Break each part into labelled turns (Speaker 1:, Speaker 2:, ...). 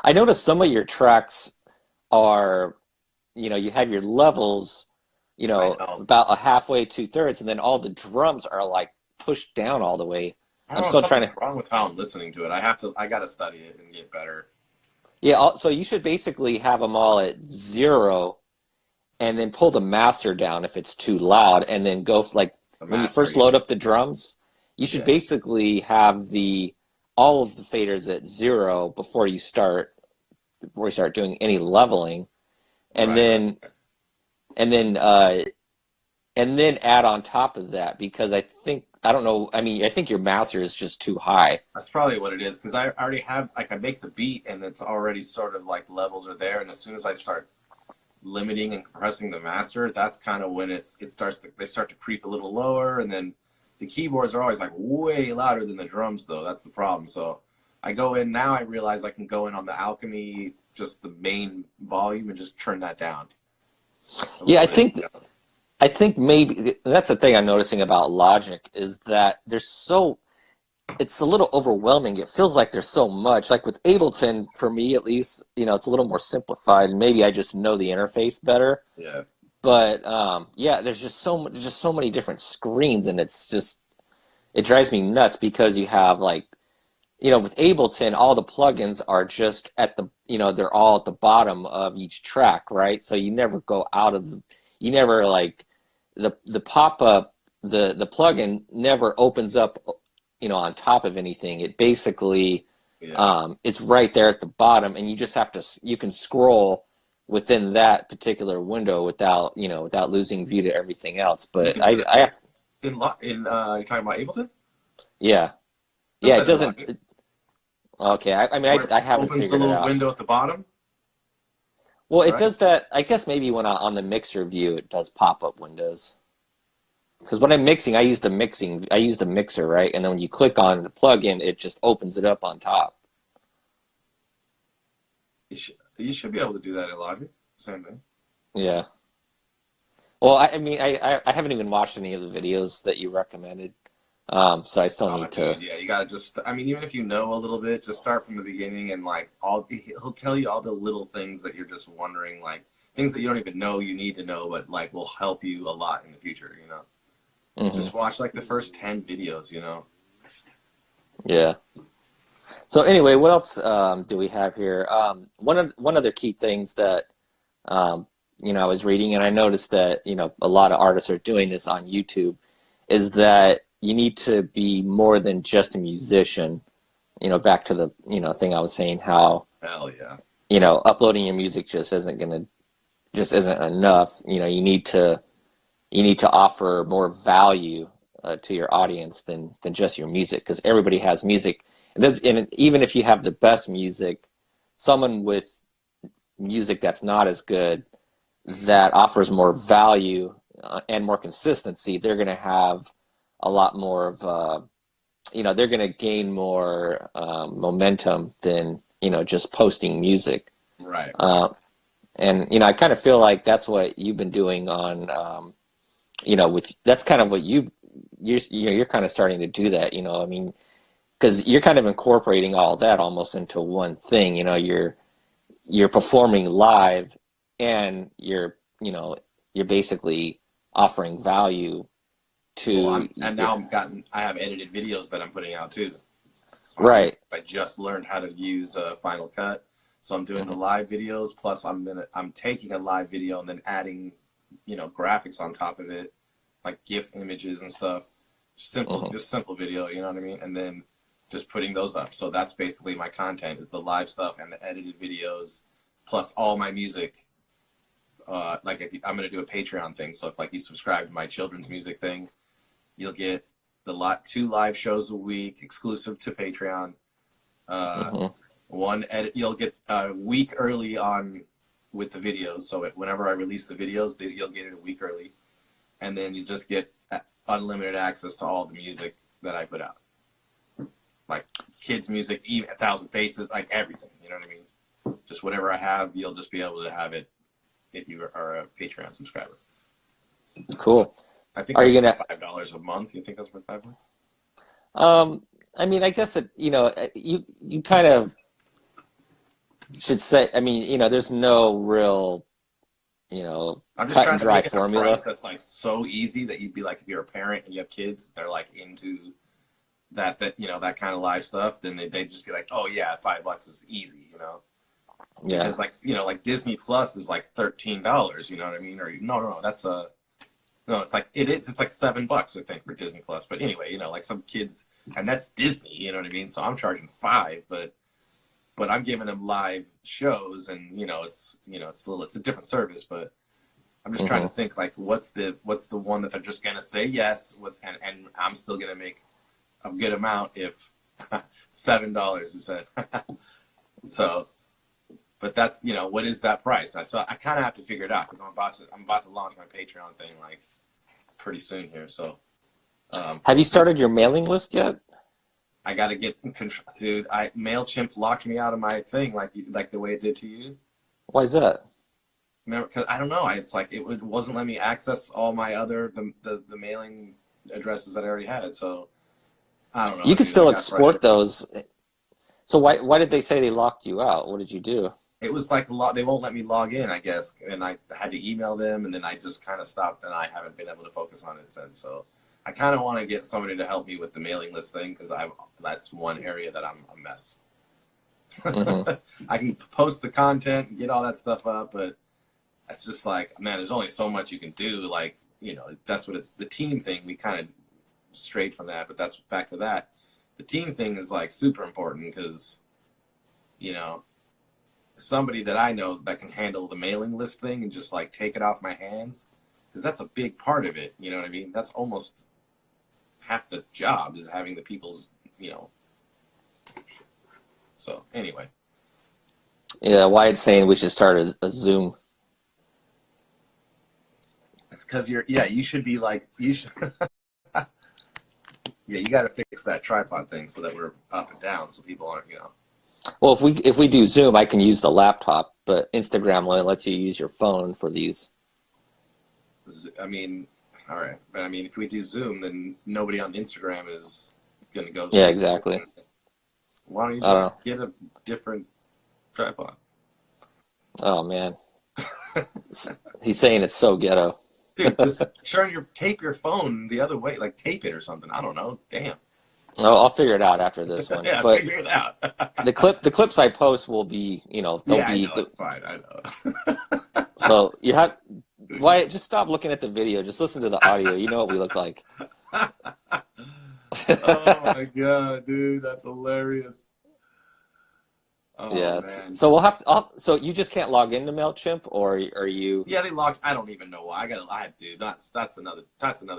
Speaker 1: I noticed some of your tracks are, you have your levels,
Speaker 2: I know.
Speaker 1: about a halfway, two-thirds, and then all the drums are like pushed down all the way.
Speaker 2: I
Speaker 1: I'm
Speaker 2: don't know.
Speaker 1: still trying
Speaker 2: Something's
Speaker 1: to,
Speaker 2: wrong with how I'm listening to it. I got to study it and get better.
Speaker 1: yeah. So you should basically have them all at zero, and then pull the master down if it's too loud, and then go like
Speaker 2: The
Speaker 1: when you
Speaker 2: master,
Speaker 1: first
Speaker 2: you
Speaker 1: load
Speaker 2: mean?
Speaker 1: up the drums, you should
Speaker 2: Yeah.
Speaker 1: basically have the all of the faders at zero before you start doing any leveling, and
Speaker 2: Right, right.
Speaker 1: then and then uh and then add on top of that because I don't know, I mean, I think your master is just too high.
Speaker 2: That's probably what it is because I already have like I make the beat and it's already sort of like levels are there, and as soon as I start limiting and compressing the master, that's kind of when it starts to they start to creep a little lower, and then the keyboards are always like way louder than the drums though. That's the problem. So I go in now. I realize I can go in on the Alchemy, just the main volume, and just turn that down a
Speaker 1: Yeah,
Speaker 2: little bit. You know?
Speaker 1: I think maybe that's the thing I'm noticing about Logic is that it's a little overwhelming. It feels like there's so much. Like with Ableton, for me at least, it's a little more simplified, and maybe I just know the interface better.
Speaker 2: Yeah.
Speaker 1: But yeah, there's just so many different screens, and it drives me nuts because you have like, with Ableton, all the plugins are just they're all at the bottom of each track, right? So you never go out of you never like the pop up, the plugin never opens up, on top of anything. It basically,
Speaker 2: Yeah.
Speaker 1: it's right there at the bottom, and you can scroll within that particular window without losing view to everything else.
Speaker 2: You
Speaker 1: But
Speaker 2: can do that
Speaker 1: I have,
Speaker 2: you're talking about Ableton?
Speaker 1: yeah,
Speaker 2: Does
Speaker 1: yeah, it
Speaker 2: that in
Speaker 1: doesn't.
Speaker 2: Logic?
Speaker 1: Okay, I mean,
Speaker 2: Where it
Speaker 1: I haven't
Speaker 2: opens the
Speaker 1: figured it
Speaker 2: little
Speaker 1: out.
Speaker 2: window at the bottom,
Speaker 1: Well, it
Speaker 2: right?
Speaker 1: does that. I guess maybe when on the mixer view, it does pop up windows. Because when I'm mixing, I use the mixer, right? And then when you click on the plugin, it just opens it up on top.
Speaker 2: You should be able to do that in Logic. Same thing.
Speaker 1: Yeah. Well, I mean, I haven't even watched any of the videos that you recommended, so I still
Speaker 2: Oh,
Speaker 1: need to.
Speaker 2: dude, yeah, you gotta just. I mean, even if you know a little bit, just start from the beginning and like he'll tell you all the little things that you're just wondering, like things that you don't even know you need to know, but like will help you a lot in the future. You know,
Speaker 1: Hmm.
Speaker 2: just watch like the first 10 videos. You know.
Speaker 1: Yeah. So anyway, what else do we have here? One other key things that um, I was reading, and I noticed that a lot of artists are doing this on YouTube, is that you need to be more than just a musician. Back to the thing I was saying, how
Speaker 2: Hell yeah.
Speaker 1: uploading your music just isn't enough. You need to offer more value to your audience than just your music, because everybody has music. And even if you have the best music, someone with music that's not as good, that offers more value and more consistency, they're going to have a lot more of they're going to gain more momentum than just posting music.
Speaker 2: Right. Right.
Speaker 1: uh, and I kind of feel like that's what you've been doing on with that's kind of what you're kind of starting to do that. I mean, because you're kind of incorporating all that almost into one thing. You're performing live, and you're basically offering value
Speaker 2: Well,
Speaker 1: to
Speaker 2: and
Speaker 1: your
Speaker 2: now I have edited videos that I'm putting out too. So
Speaker 1: right.
Speaker 2: I just learned how to use Final Cut. So I'm doing the
Speaker 1: Hmm.
Speaker 2: live videos, plus I'm taking a live video and then adding, graphics on top of it, like GIF images and stuff.
Speaker 1: Hmm.
Speaker 2: Just simple video, you know what I mean? And then just putting those up. So that's basically my content is the live stuff and the edited videos, plus all my music. Like I'm gonna do a Patreon thing. So if like you subscribe to my children's music thing, you'll get the 2 live shows a week exclusive to Patreon. Uh,
Speaker 1: Hmm.
Speaker 2: one edit you'll get a week early on with the videos. So whenever I release the videos, you'll get it a week early, and then you just get unlimited access to all the music that I put out, like kids' music, even 1,000 Faces, like everything. You know what I mean? Just whatever I have, you'll just be able to have it if you are a Patreon subscriber. So
Speaker 1: Cool.
Speaker 2: I think
Speaker 1: Are
Speaker 2: that's
Speaker 1: you gonna
Speaker 2: $5 a month. You think that's worth $5?
Speaker 1: I mean, I guess you kind of should say, I mean, there's no real,
Speaker 2: I'm just
Speaker 1: cut and
Speaker 2: trying to
Speaker 1: dry
Speaker 2: make it a
Speaker 1: formula.
Speaker 2: price that's like so easy that you'd be like, if you're a parent and you have kids, they're like into that kind of live stuff, then they'd just be like, oh yeah, $5 is easy,
Speaker 1: Yeah.
Speaker 2: because like Disney Plus is like $13, you know what I mean? Or no, no, it's like $7, I think, for Disney Plus. But anyway, like some kids, and that's Disney, you know what I mean? So I'm charging 5, but I'm giving them live shows, and it's a different service, but I'm just trying to
Speaker 1: Hmm.
Speaker 2: think like what's the one that they're just gonna say yes with, and I'm still gonna make a good amount if $7 is it. So, but that's what is that price? I kind of have to figure it out because I'm about to launch my Patreon thing like pretty soon here. So
Speaker 1: Have
Speaker 2: we'll
Speaker 1: you
Speaker 2: see.
Speaker 1: started your mailing list yet?
Speaker 2: I got to get in control, dude. Mailchimp locked me out of my thing like the way it did to you.
Speaker 1: Why is that?
Speaker 2: Remember, because I don't know. It's like it wasn't letting me access all my other the mailing addresses that I already had. So I don't know,
Speaker 1: You could
Speaker 2: dude. I
Speaker 1: still
Speaker 2: got
Speaker 1: export
Speaker 2: frustrated.
Speaker 1: those. So why did they say they locked you out? What did you do?
Speaker 2: It was like they won't let me log in, I guess, and I had to email them, and then I just kind of stopped, and I haven't been able to focus on it since. So I kind of want to get somebody to help me with the mailing list thing because that's one area that I'm a mess.
Speaker 1: Hmm.
Speaker 2: I can post the content and get all that stuff up, but it's just like, man, there's only so much you can do. Like, that's what it's the team thing. We kind of strayed from that, but that's back to that. The team thing is like super important because, you know, somebody that I know that can handle the mailing list thing and just like take it off my hands, because that's a big part of it. You know what I mean? That's almost half the job is having the people's, So anyway,
Speaker 1: Yeah, Wyatt's saying we should start a Zoom.
Speaker 2: it's because you should be like, you should, yeah, you got to fix that tripod thing so that we're up and down so people aren't.
Speaker 1: Well, if we do Zoom, I can use the laptop, but Instagram only lets you use your phone for these.
Speaker 2: I mean, all right, but I mean, if we do Zoom, then nobody on Instagram is gonna go
Speaker 1: Yeah,
Speaker 2: see.
Speaker 1: exactly.
Speaker 2: Why don't you
Speaker 1: I don't
Speaker 2: just
Speaker 1: know.
Speaker 2: get a different tripod?
Speaker 1: Oh man, he's saying it's so ghetto.
Speaker 2: Dude, just tape your phone the other way, like tape it or something. I don't know. Damn.
Speaker 1: Oh, I'll figure it out after this one.
Speaker 2: Yeah,
Speaker 1: But
Speaker 2: figure it out.
Speaker 1: the clips I post will be, they'll
Speaker 2: Yeah, I
Speaker 1: be
Speaker 2: know. It's fine. I
Speaker 1: so you have
Speaker 2: know.
Speaker 1: Wyatt, just stop looking at the video. Just listen to the audio. You know what we look like.
Speaker 2: Oh my god, dude, that's hilarious. Oh
Speaker 1: Yeah.
Speaker 2: man.
Speaker 1: So so you just can't log into Mailchimp, or are you?
Speaker 2: Yeah, they locked. I don't even know why. Dude. That's another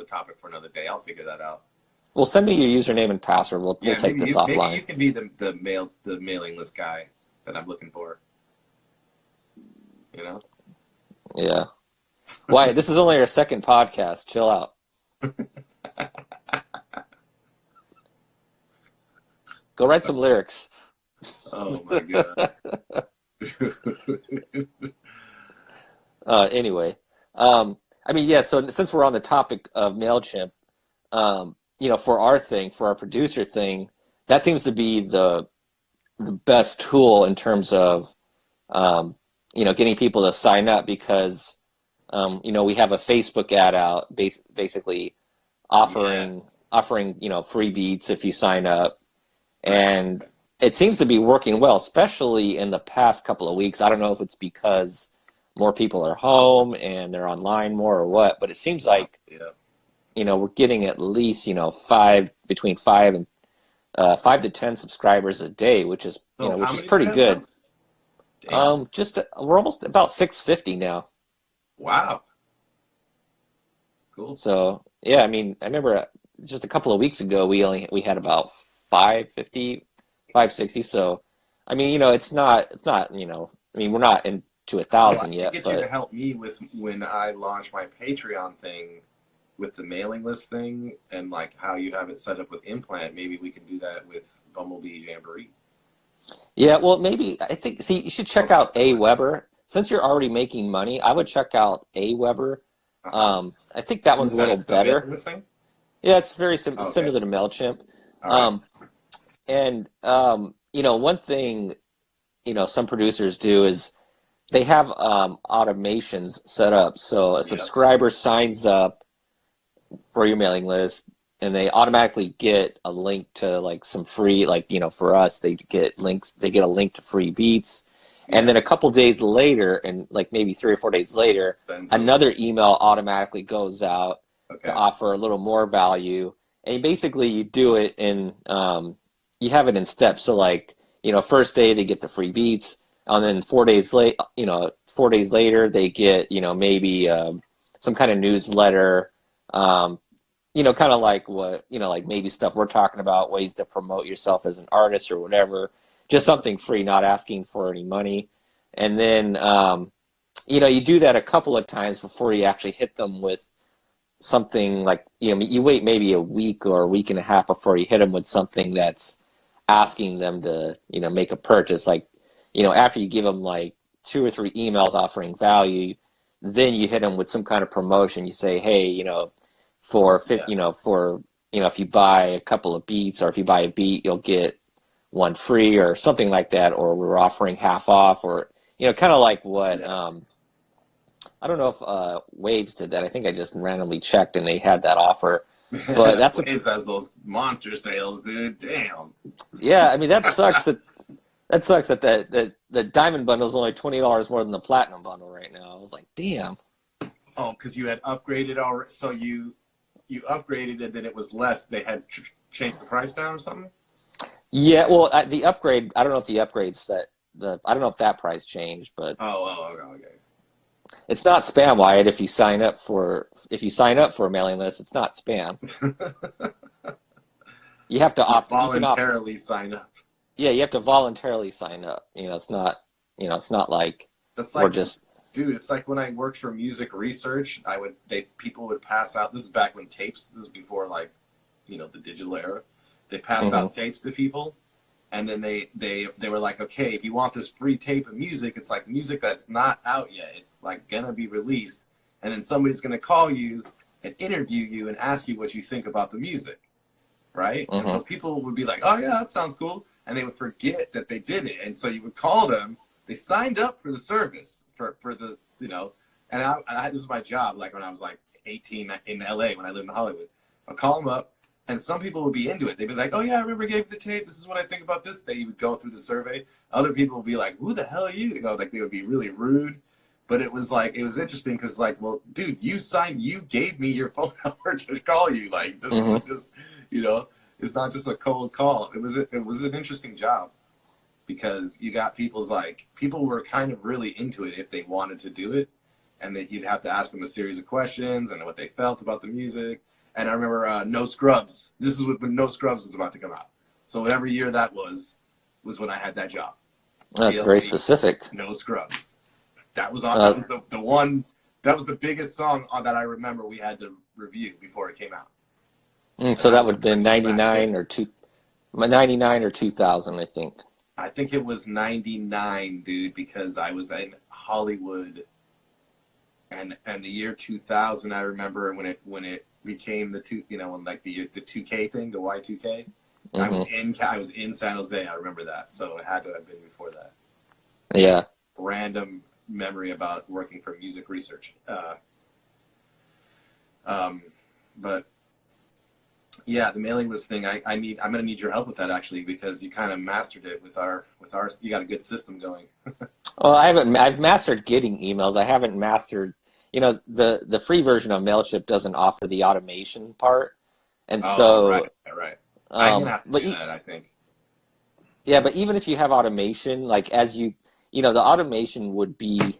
Speaker 2: topic for another day. I'll figure that out.
Speaker 1: Well, send me your username and password. We'll
Speaker 2: Yeah,
Speaker 1: take this
Speaker 2: maybe you
Speaker 1: offline.
Speaker 2: can be the mailing list guy that I'm looking for. You know.
Speaker 1: Yeah. Wyatt, this is only our second podcast. Chill out. Go write some lyrics.
Speaker 2: Oh my god.
Speaker 1: Anyway, I mean, yeah. So since we're on the topic of Mailchimp, for our producer thing, that seems to be the best tool in terms of, getting people to sign up because, we have a Facebook ad out, basically
Speaker 2: Yeah.
Speaker 1: offering free beats if you sign up, and it seems to be working well, especially in the past couple of weeks. I don't know if it's because more people are home and they're online more or what, but it seems like
Speaker 2: Yeah.
Speaker 1: we're getting at least between 5 to 10 subscribers a day, which is
Speaker 2: So how
Speaker 1: which is
Speaker 2: many do you
Speaker 1: pretty
Speaker 2: have
Speaker 1: good.
Speaker 2: now? Damn.
Speaker 1: Just we're almost about 650 now.
Speaker 2: Wow. Cool.
Speaker 1: So yeah, I mean, I remember just a couple of weeks ago we had about 550, 560. So I mean, it's not. I mean, we're not into a
Speaker 2: Well, I
Speaker 1: thousand
Speaker 2: can
Speaker 1: yet,
Speaker 2: get you to
Speaker 1: but
Speaker 2: help me with when I launch my Patreon thing with the mailing list thing and like how you have it set up with Implant. Maybe we can do that with Bumblebee Jamboree.
Speaker 1: yeah, well, maybe I think. See, you should check
Speaker 2: Something
Speaker 1: out
Speaker 2: similar.
Speaker 1: Weber. Since you're already making money, I would check out Weber.
Speaker 2: Uh-huh.
Speaker 1: I think that one's
Speaker 2: Is
Speaker 1: a little
Speaker 2: that the mailing
Speaker 1: better.
Speaker 2: list thing?
Speaker 1: Yeah, it's very
Speaker 2: Okay.
Speaker 1: similar to Mailchimp.
Speaker 2: All right.
Speaker 1: Um, and one thing, some producers do is they have automations set up. So a
Speaker 2: Yep.
Speaker 1: subscriber signs up for your mailing list, and they automatically get a link to like some free, like, for us, they get links, they get a link to free beats. And
Speaker 2: Yeah.
Speaker 1: then a couple days later, and like maybe 3 or 4 days later,
Speaker 2: Then some.
Speaker 1: another email automatically goes out to
Speaker 2: Okay.
Speaker 1: offer a little more value. And basically you do it in, you have it in steps. So like, first day they get the free beats, and then 4 days late, 4 days later they get, maybe some kind of newsletter, kind of like what, like maybe stuff we're talking about, ways to promote yourself as an artist or whatever, just something free, not asking for any money. And then, you do that a couple of times before you actually hit them with something like, you wait maybe a week or a week and a half before you hit them with something that's asking them to, make a purchase. Like, after you give them like 2 or 3 emails offering value, then you hit them with some kind of promotion. You say, hey,
Speaker 2: Yeah.
Speaker 1: if you buy a couple of beats, or if you buy a beat, you'll get one free or something like that, or we're offering half off, or kind of like what
Speaker 2: Yeah.
Speaker 1: I don't know if Waves did that. I think I just randomly checked and they had that offer. But that's what,
Speaker 2: Waves has those monster sales, dude. Damn.
Speaker 1: yeah, I mean that sucks that the diamond bundle is only $20 more than the platinum bundle right now. I was like, damn.
Speaker 2: Oh, because you had upgraded already. So you upgraded and then it was less. They had changed the price down or something.
Speaker 1: Yeah, well, the upgrade, I don't know if the upgrade I don't know if that price changed, but
Speaker 2: Oh, okay.
Speaker 1: it's not spam, Wyatt. If you sign up for a mailing list, it's not spam. You have to
Speaker 2: You
Speaker 1: opt. You can opt.
Speaker 2: voluntarily sign up.
Speaker 1: Yeah, you have to voluntarily sign up. It's not. It's not like
Speaker 2: That's
Speaker 1: we're
Speaker 2: like,
Speaker 1: just.
Speaker 2: dude. It's like when I worked for music research. People would pass out. This is back when tapes. This is before like, the digital era. They passed
Speaker 1: Mhm.
Speaker 2: out tapes to people, and then they were like, okay, if you want this free tape of music, it's like music that's not out yet. It's like gonna be released, and then somebody's gonna call you and interview you and ask you what you think about the music, right? And so
Speaker 1: Mhm.
Speaker 2: people would be like, oh yeah, that sounds cool, and they would forget that they did it, and so you would call them. They signed up for the service for the and this is my job. Like when I was like 18 in LA when I lived in Hollywood, I'd call them up. And some people would be into it. They'd be like, oh, yeah, I remember you gave the tape. This is what I think about this. They would go through the survey. Other people would be like, who the hell are you? Like they would be really rude. But it was interesting because, like, well, dude, you gave me your phone number to call you. Like, this
Speaker 1: Mhm.
Speaker 2: isn't just, it's not just a cold call. It was an interesting job because you got people were kind of really into it if they wanted to do it. And that you'd have to ask them a series of questions and what they felt about the music. And I remember No Scrubs. This is when No Scrubs was about to come out. So whatever year that was when I had that job.
Speaker 1: That's very
Speaker 2: TLC,
Speaker 1: specific.
Speaker 2: No Scrubs. That was on. That
Speaker 1: Uh,
Speaker 2: was the one. That was the biggest song that I remember we had to review before it came out. And
Speaker 1: so
Speaker 2: I
Speaker 1: that
Speaker 2: was
Speaker 1: would
Speaker 2: like
Speaker 1: have been
Speaker 2: smack hit.
Speaker 1: 99 or 2000, I think.
Speaker 2: I think it was '99, dude, because I was in Hollywood, and the year 2000. I remember when it became when like the 2K thing, the Y2K.
Speaker 1: Hmm.
Speaker 2: I was in San Jose. I remember that, so it had to have been before that.
Speaker 1: Yeah.
Speaker 2: Random memory about working for music research. But yeah, the mailing list thing. I'm gonna need your help with that actually because you kind of mastered it with our. You got a good system going.
Speaker 1: Well, I've mastered getting emails. I haven't mastered. The free version of Mailchimp doesn't offer the automation part, and
Speaker 2: Oh, right,
Speaker 1: so
Speaker 2: right. I'm gonna have to
Speaker 1: but
Speaker 2: do that. I think.
Speaker 1: yeah, but even if you have automation, like the automation would be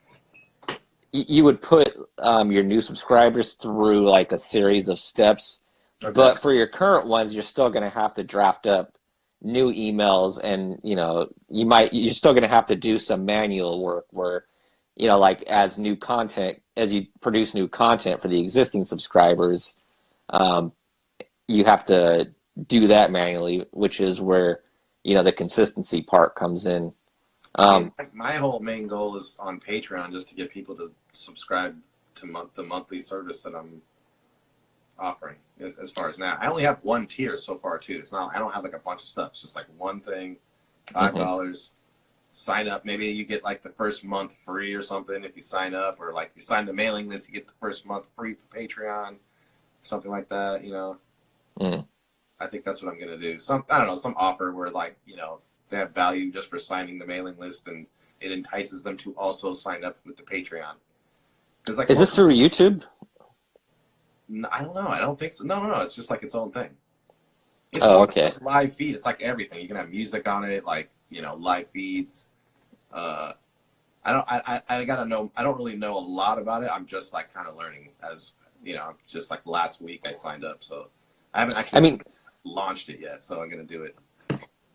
Speaker 1: you would put your new subscribers through like a series of steps,
Speaker 2: Okay.
Speaker 1: but for your current ones, you're still going to have to draft up new emails, and you're still going to have to do some manual work where like as you produce new content for the existing subscribers, um, you have to do that manually, which is where the consistency part comes in.
Speaker 2: I mean,
Speaker 1: Um,
Speaker 2: like, my whole main goal is on Patreon just to get people to subscribe to the monthly service that I'm offering. As far as now, I only have one tier so far too. It's not. I don't have like a bunch of stuff. It's just like one thing,
Speaker 1: mhm.
Speaker 2: $5. sign up. Maybe you get like the first month free or something if you sign up, or like you sign the mailing list, you get the first month free for Patreon, something like that. You know,
Speaker 1: Mm.
Speaker 2: I think that's what I'm gonna do. I don't know, some offer where like they have value just for signing the mailing list, and it entices them to also sign up with the Patreon. Because like
Speaker 1: Is this through YouTube?
Speaker 2: I don't know. I don't think so. No, no, no. It's just like its own thing. It's
Speaker 1: Oh,
Speaker 2: more than
Speaker 1: okay.
Speaker 2: just live feed. It's like everything. You can have music on it, like live feeds. Uh, I don't. I gotta know. I don't really know a lot about it. I'm just like kind of learning as Just like last week I signed up, so I haven't
Speaker 1: I
Speaker 2: actually
Speaker 1: mean,
Speaker 2: launched it yet. So I'm gonna do it.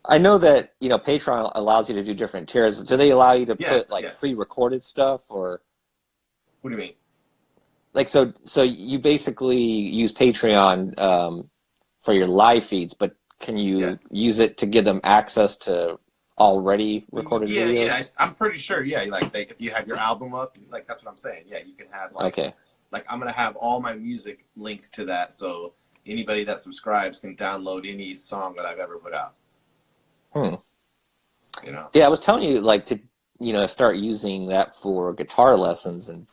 Speaker 1: I know that, Patreon allows you to do different tiers. Do they allow you to
Speaker 2: Yeah,
Speaker 1: put like
Speaker 2: yeah.
Speaker 1: pre-recorded stuff, or
Speaker 2: What do you mean?
Speaker 1: like so you basically use Patreon for your live feeds, but can
Speaker 2: Yeah.
Speaker 1: you use it to give them access to already recorded
Speaker 2: Yeah, yeah.
Speaker 1: videos?
Speaker 2: I'm pretty sure. Yeah, like if you have your album up, like that's what I'm saying. Yeah, you can have
Speaker 1: Okay.
Speaker 2: like I'm gonna have all my music linked to that, so anybody that subscribes can download any song that I've ever put out.
Speaker 1: Hmm.
Speaker 2: You know.
Speaker 1: Yeah, I was telling you like to start using that for guitar lessons and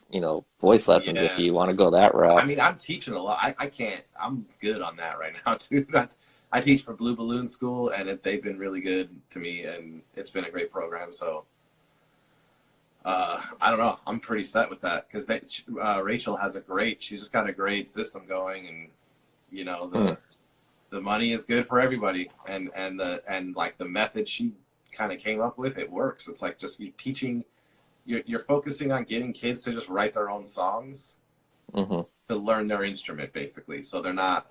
Speaker 1: voice lessons if
Speaker 2: Yeah.
Speaker 1: you want to go that
Speaker 2: I
Speaker 1: route.
Speaker 2: mean, I'm teaching a lot. I can't. I'm good on that right now, dude. I teach for Blue Balloon School, and they've been really good to me, and it's been a great program. So I don't know. I'm pretty set with that because Rachel has she's just got a great system going, and
Speaker 1: Hmm.
Speaker 2: the money is good for everybody, and like the method she kind of came up with, it works. It's like just you're focusing on getting kids to just write their own songs
Speaker 1: Hmm.
Speaker 2: to learn their instrument, basically. So they're not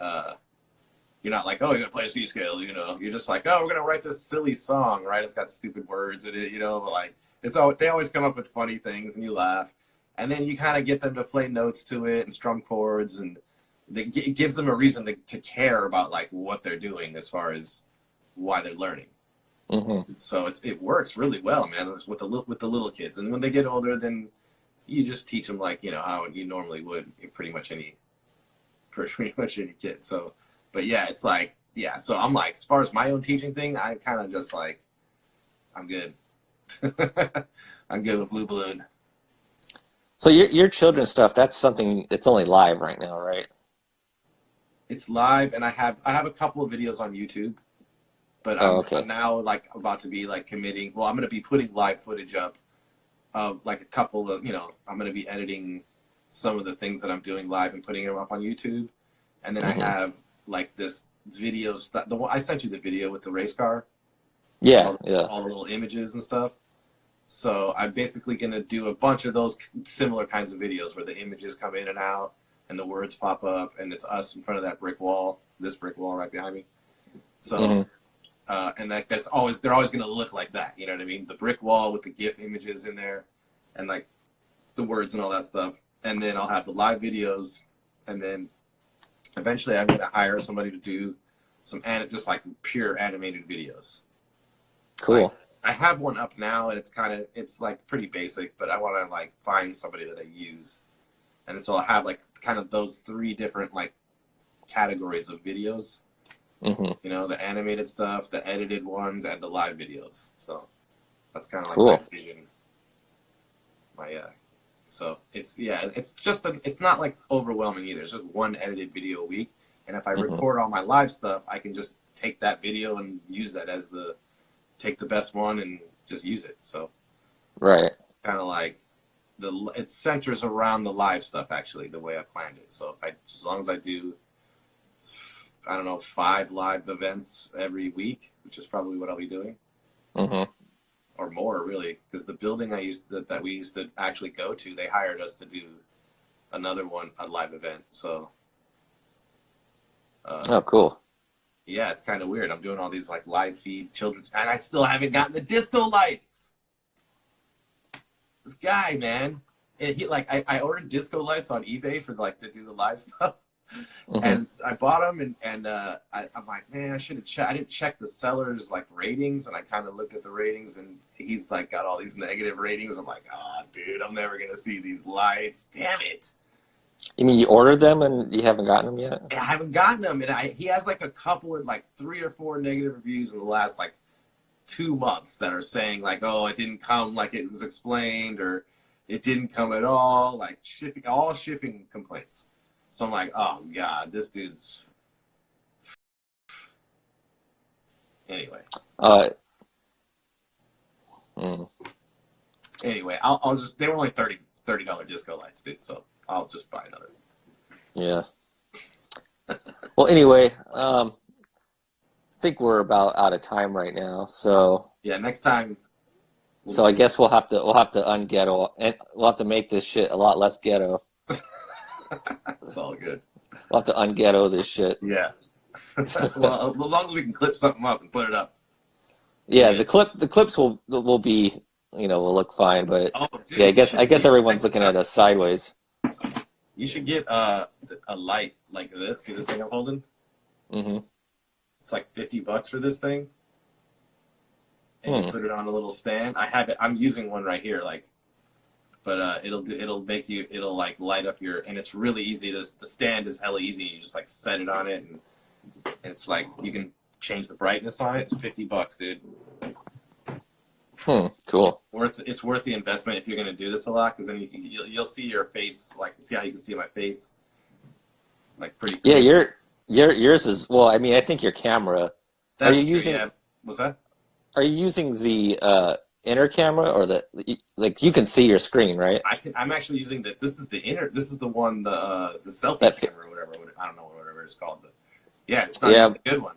Speaker 2: you're not like, oh, you're gonna play a C scale, You're just like, oh, we're gonna write this silly song, right? It's got stupid words in it, but like they always come up with funny things, and you laugh, and then you kind of get them to play notes to it and strum chords, and it gives them a reason to care about like what they're doing as far as why they're learning.
Speaker 1: Hmm.
Speaker 2: So it works really well, man. It's with the little kids, and when they get older, then you just teach them like how you normally would in pretty much any kid. So, but yeah, it's like yeah. So I'm like, as far as my own teaching thing, I kind of just like I'm good. I'm good with Blue Balloon.
Speaker 1: So your children's stuff, that's something it's only live right now, right?
Speaker 2: It's live, and I have a couple of videos on YouTube, but
Speaker 1: Oh,
Speaker 2: I'm
Speaker 1: okay.
Speaker 2: now like about to be like committing. Well, I'm going to be putting live footage up of like a couple of I'm going to be editing some of the things that I'm doing live and putting them up on YouTube, and then I
Speaker 1: Hmm.
Speaker 2: have like this video stuff. The one I sent you the video with the race car with
Speaker 1: Yeah, yeah.
Speaker 2: all the little images and stuff. So I'm basically going to do a bunch of those similar kinds of videos where the images come in and out and the words pop up, and it's us in front of that brick wall, this brick wall right behind me. So,
Speaker 1: Hmm.
Speaker 2: and they're always going to look like that. You know what I mean? The brick wall with the GIF images in there, and like the words and all that stuff. And then I'll have the live videos, and then eventually I'm going to hire somebody to do just like pure animated videos. Like
Speaker 1: Cool.
Speaker 2: I have one up now, and it's like pretty basic, but I want to like find somebody that I use, and so I'll have like kind of those three different like categories of videos.
Speaker 1: Hmm.
Speaker 2: The animated stuff, the edited ones, and the live videos. So that's kind of like my
Speaker 1: Cool.
Speaker 2: vision. My so it's not like overwhelming either. It's just one edited video a week, and if I
Speaker 1: Hmm.
Speaker 2: record all my live stuff, I can just take that video and use that as take the best one and just use it. So
Speaker 1: Right.
Speaker 2: kind of like it centers around the live stuff, actually, the way I planned it. So as long as I do, I don't know, 5 live events every week, which is probably what I'll be doing,
Speaker 1: Hmm.
Speaker 2: or more really, because the building that we used to actually go to, they hired us to do another one, a live event. So
Speaker 1: Oh, cool.
Speaker 2: yeah, it's kind of weird. I'm doing all these like live feed children's, and I still haven't gotten the disco lights. This guy, man, he like I ordered disco lights on eBay for like to do the live stuff,
Speaker 1: Hmm.
Speaker 2: and I bought them, and I'm like, man, I should have checked. I didn't check the seller's like ratings, and I kind of looked at the ratings, and he's like got all these negative ratings. I'm like, oh, dude, I'm never gonna see these lights. Damn it.
Speaker 1: You mean you ordered them and you haven't gotten them yet?
Speaker 2: I haven't gotten them, and he has like a couple of like 3 or 4 negative reviews in the last like 2 months that are saying like, oh, it didn't come like it was explained, or it didn't come at all, like all shipping complaints. So I'm like, oh God, this dude's. Anyway.
Speaker 1: Uh, mm,
Speaker 2: Anyway, I'll just, they were only $30 disco lights, dude, so I'll just buy another.
Speaker 1: yeah. Well, anyway, I think we're about out of time right now, so
Speaker 2: Yeah, next time.
Speaker 1: so I guess we'll have to unghetto, and we'll have to make this shit a lot less ghetto.
Speaker 2: It's all good.
Speaker 1: We'll have to unghetto this shit.
Speaker 2: Yeah. Well, as long as we can clip something up and put it up.
Speaker 1: Yeah, the clips will be, will look fine, but
Speaker 2: Oh, dude,
Speaker 1: yeah, I guess everyone's looking at us sideways.
Speaker 2: You should get a light like this. See this thing I'm holding?
Speaker 1: Mm-hmm.
Speaker 2: It's like $50 for this thing. And you put it on a little stand. I have it. I'm using one right here, but it'll like light up your, and it's really easy. The stand is hella easy. You just like set it on it, and it's like you can change the brightness on it. It's $50, dude.
Speaker 1: Cool.
Speaker 2: It's worth the investment if you're gonna do this a lot, because then you'll see your face, like see how you can see my face, like pretty clear.
Speaker 1: Yeah, yours is, well, I mean, I think your camera.
Speaker 2: That's
Speaker 1: are you
Speaker 2: true,
Speaker 1: using?
Speaker 2: yeah. What's that?
Speaker 1: Are you using the inner camera, or like you can see your screen, right?
Speaker 2: I'm actually using the. This is the inner. This is the one, the selfie camera, or whatever. I don't know whatever it's called. But yeah, it's not even a good one.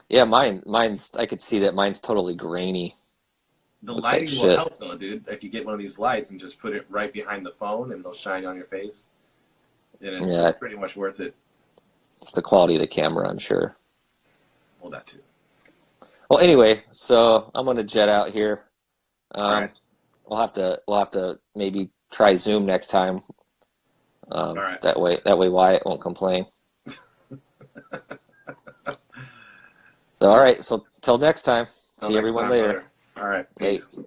Speaker 1: Yeah, mine's. I could see that mine's totally grainy.
Speaker 2: The
Speaker 1: Looks
Speaker 2: lighting
Speaker 1: like
Speaker 2: will
Speaker 1: shit.
Speaker 2: help though, dude. If you get one of these lights and just put it right behind the phone, and it'll shine on your face, and it's pretty much worth it.
Speaker 1: It's the quality of the camera, I'm sure.
Speaker 2: Well, that too.
Speaker 1: Well, anyway, so I'm gonna jet out here.
Speaker 2: All right.
Speaker 1: We'll have to maybe try Zoom next time.
Speaker 2: All right.
Speaker 1: That way Wyatt won't complain. So all right, so till next time. See everyone later.
Speaker 2: All right. Peace.
Speaker 1: Hey.